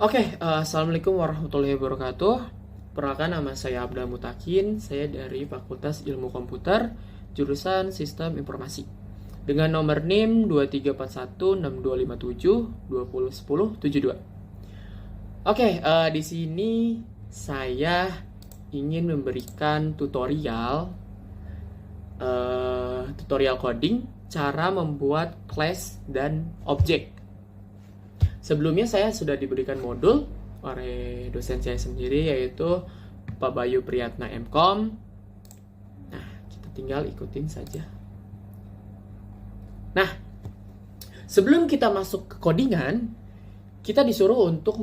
Assalamualaikum warahmatullahi wabarakatuh. Perkenalkan, nama saya Abdul Mutakin. Saya dari Fakultas Ilmu Komputer, jurusan Sistem Informasi. Dengan nomor NIM 23416257201072. Di sini saya ingin memberikan tutorial coding cara membuat class dan objek. Sebelumnya saya sudah diberikan modul oleh dosen saya sendiri, yaitu Pak Bayu Priyatna MKom. Nah, kita tinggal ikutin saja. Nah, sebelum kita masuk ke codingan, kita disuruh untuk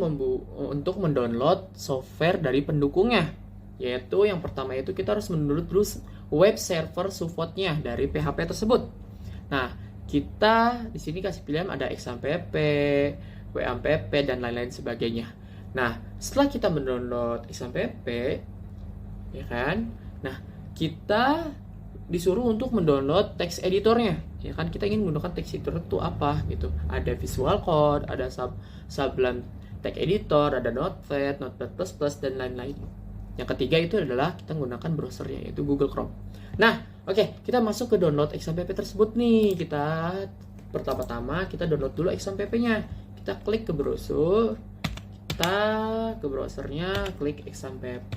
mendownload software dari pendukungnya. Yaitu yang pertama itu kita harus mendownload dulu web server supportnya dari PHP tersebut. Nah, kita di sini kasih pilihan ada XAMPP, WAMPP, dan lain-lain sebagainya. Nah, setelah kita mendownload XAMPP, ya kan? Nah, kita disuruh untuk mendownload text editornya, ya kan? Kita ingin menggunakan text editor itu apa gitu? Ada Visual Code, ada Sublime Text Editor, ada Notepad, Notepad++, dan lain-lain. Yang ketiga itu adalah kita menggunakan browsernya, yaitu Google Chrome. Nah, kita masuk ke download XAMPP tersebut nih. Pertama-tama kita download dulu XAMPP-nya. Kita klik ke browser, browsernya, klik XAMPP.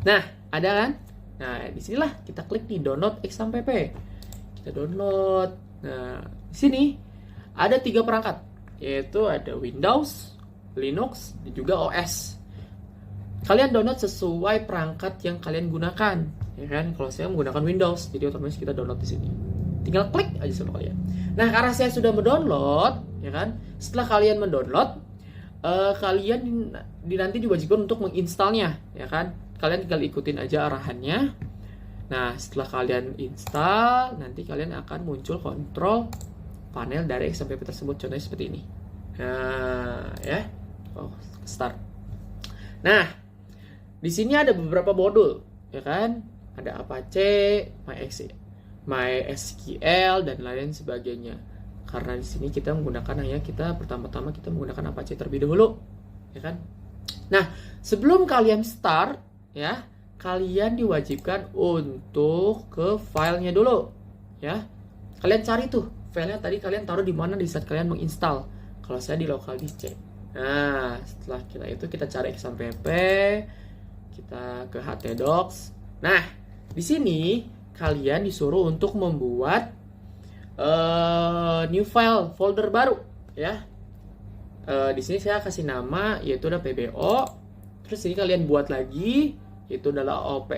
Nah, ada kan? Nah, disinilah kita klik di download XAMPP. Kita download. Nah, di sini ada 3 perangkat, yaitu ada Windows, Linux, dan juga OS. Kalian download sesuai perangkat yang kalian gunakan, ya kan? Kalau saya menggunakan Windows, jadi otomatis kita download di sini. Tinggal klik aja sama kalian. Nah, karena saya sudah mendownload, ya kan? Setelah kalian mendownload, kalian nanti diwajibkan untuk menginstalnya, ya kan? Kalian tinggal ikutin aja arahannya. Nah, setelah kalian install, nanti kalian akan muncul kontrol panel dari XAMPP tersebut. Contohnya seperti ini. Nah, ya. Start. Nah, di sini ada beberapa modul, ya kan? Ada Apache, MySQL, dan lain sebagainya. Karena di sini kita pertama-tama kita menggunakan Apache terlebih dahulu, ya kan? Nah, sebelum kalian start, ya, kalian diwajibkan untuk ke filenya dulu, ya. Kalian cari tuh filenya tadi kalian taruh di mana di saat kalian menginstal. Kalau saya di local disk C. Nah, setelah kita cari XAMPP, kita ke htdocs. Nah, di sini kalian disuruh untuk membuat new file folder baru, ya. Di sini saya kasih nama yaitu ada PBO. Terus ini kalian buat lagi yaitu adalah OP.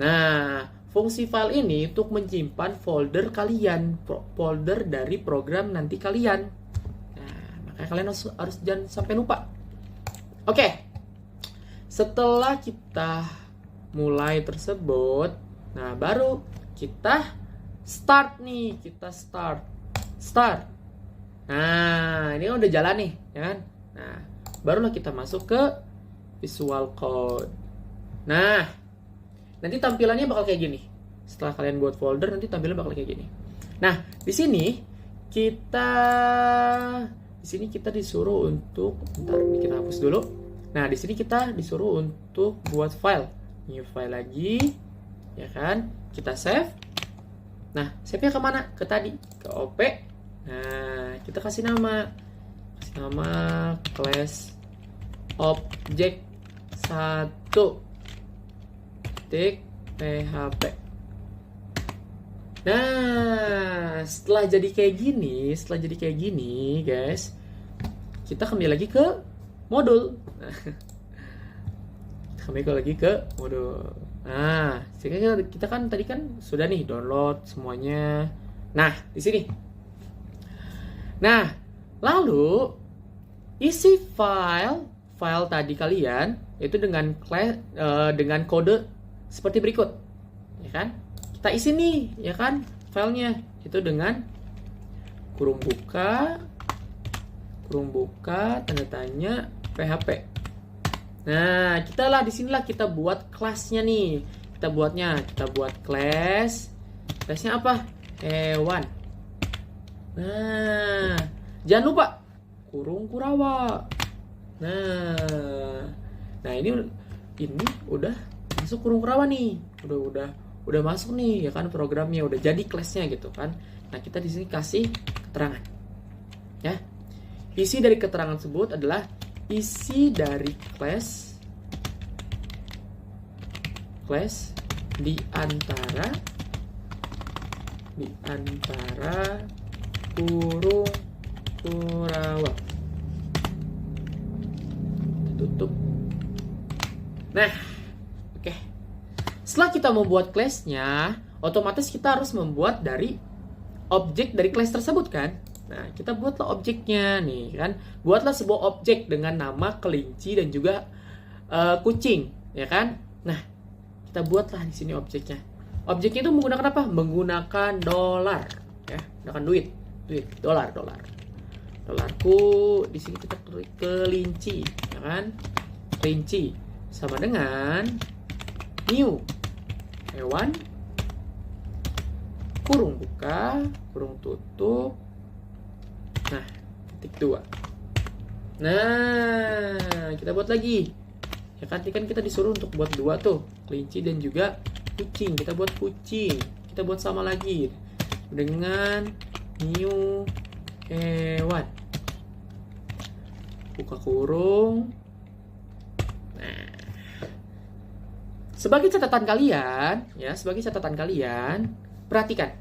Nah, fungsi file ini untuk menyimpan folder kalian, folder dari program nanti kalian. Nah, makanya kalian harus jangan sampai lupa. Setelah kita mulai tersebut, nah baru kita start nih, start. Nah, ini udah jalan nih, ya kan? Nah, barulah kita masuk ke Visual Code. Nah, nanti tampilannya bakal kayak gini. Setelah kalian buat folder, nanti tampilannya bakal kayak gini. Nah, di sini kita disuruh untuk, ini kita hapus dulu. Nah, di sini kita disuruh untuk buat file, new file lagi, ya kan? Kita save. Nah, save-nya kemana? Ke tadi, ke OP. Nah, kita kasih nama class object 1.php. Nah, setelah jadi kayak gini, guys, kita kembali lagi ke modul. Nah, kita kan tadi kan sudah nih download semuanya. Nah, di sini. Nah, lalu isi file tadi kalian itu dengan kode seperti berikut, ya kan? Kita isi nih, ya kan, filenya itu dengan kurung buka tanda tanya PHP. Nah, disinilah kita buat kelasnya nih. Kita buat kelasnya apa? Hewan. Nah, jangan lupa kurung Kurawa. Nah ini udah masuk kurung Kurawa nih, udah masuk nih ya kan programnya, udah jadi kelasnya gitu kan. Nah kita di sini kasih keterangan ya. Isi dari keterangan tersebut adalah isi dari kelas di antara kurung Kurawa. Tutup. Nah, oke. Setelah kita membuat kelasnya, otomatis kita harus membuat dari objek dari kelas tersebut kan. Nah, kita buatlah objeknya nih kan. Buatlah sebuah objek dengan nama kelinci dan juga kucing, ya kan? Nah, kita buatlah di sini objeknya. Objeknya itu menggunakan apa? Menggunakan dolar, ya, menggunakan duit, dolar. Dolarku di sini kita kelinci, ya kan? Kelinci sama dengan new hewan kurung buka, kurung tutup. Nah, titik 2. Nah, kita buat lagi. Ya kan, kita disuruh untuk buat 2 tuh, kelinci dan juga kucing. Kita buat kucing. Kita buat sama lagi dengan new hewan. Buka kurung. Nah, sebagai catatan kalian, perhatikan.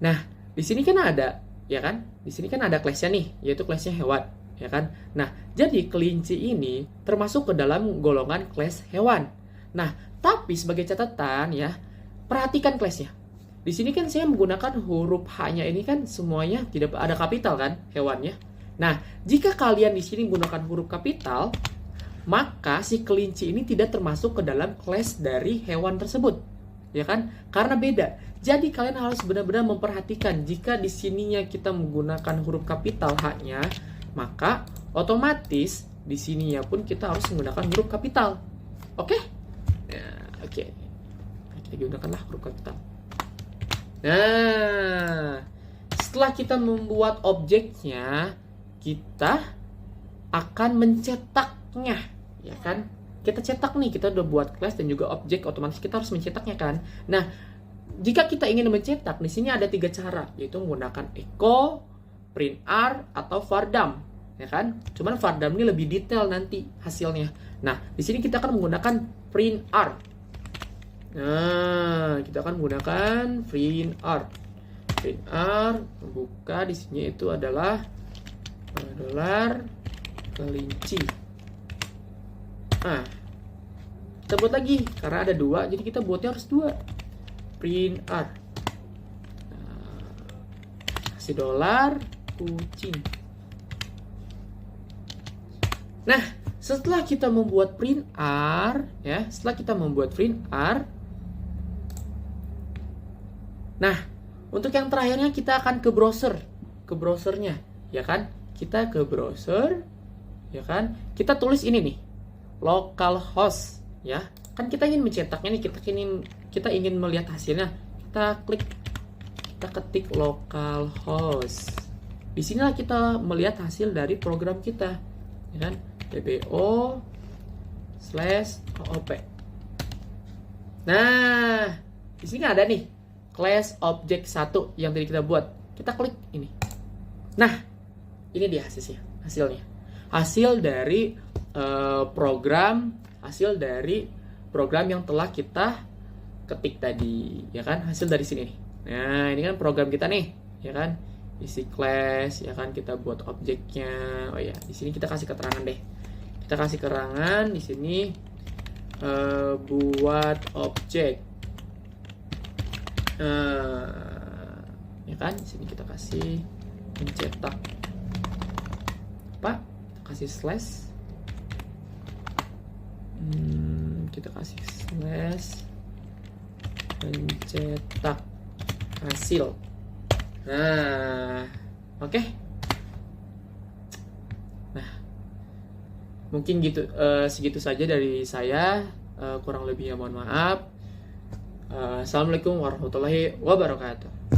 Nah, di sini kan ada, ya kan? Di sini kan ada kelasnya nih, yaitu kelasnya hewan, ya kan? Nah, jadi kelinci ini termasuk ke dalam golongan kelas hewan. Nah, tapi sebagai catatan ya, perhatikan kelasnya. Di sini kan saya menggunakan huruf H-nya ini kan semuanya tidak ada kapital kan, hewannya. Nah, jika kalian di sini menggunakan huruf kapital, maka si kelinci ini tidak termasuk ke dalam kelas dari hewan tersebut, ya kan? Karena beda. Jadi kalian harus benar-benar memperhatikan jika di sininya kita menggunakan huruf kapital H-nya, maka otomatis di sininya pun kita harus menggunakan huruf kapital. Oke? Nah, oke. Kita gunakanlah huruf kapital. Nah, setelah kita membuat objeknya, kita akan mencetaknya, ya kan? Kita cetak nih, kita udah buat kelas dan juga objek, otomatis kita harus mencetaknya kan. Nah, jika kita ingin mencetak, di sini ada 3 cara, yaitu menggunakan echo, print r, atau vardam, ya kan? Cuman vardam ini lebih detail nanti hasilnya. Nah, di sini kita akan menggunakan print r. Nah, kita akan menggunakan print r. Print r, membuka di sini itu adalah dolar kelinci. Nah, kita buat lagi karena ada 2, jadi kita buatnya harus 2. Print r. Nah, kasih dolar kucing. Nah, setelah kita membuat print r, ya, nah, untuk yang terakhirnya kita akan ke browsernya, ya kan? Kita ke browser, ya kan? Kita tulis ini nih, localhost, ya. Kan kita ingin mencetaknya nih, kita ingin melihat hasilnya. Kita ketik localhost. Di sinilah kita melihat hasil dari program kita, ya kan? dbo/oop. Nah, di sini ada nih class object 1 yang tadi kita buat. Kita klik ini. Nah, ini dia hasilnya. Hasil dari program yang telah kita ketik tadi, ya kan? Hasil dari sini nih. Nah, ini kan program kita nih, ya kan? Isi class, ya kan? Kita buat objeknya. Oh ya, di sini kita kasih keterangan deh. Kita kasih keterangan di sini buat objek. Ya kan? Di sini kita kasih mencetak. Apa? Kita kasih slash. Kita kasih slash mencetak hasil. Nah, oke. Nah, mungkin gitu, segitu saja dari saya. Kurang lebihnya mohon maaf. Assalamualaikum warahmatullahi wabarakatuh.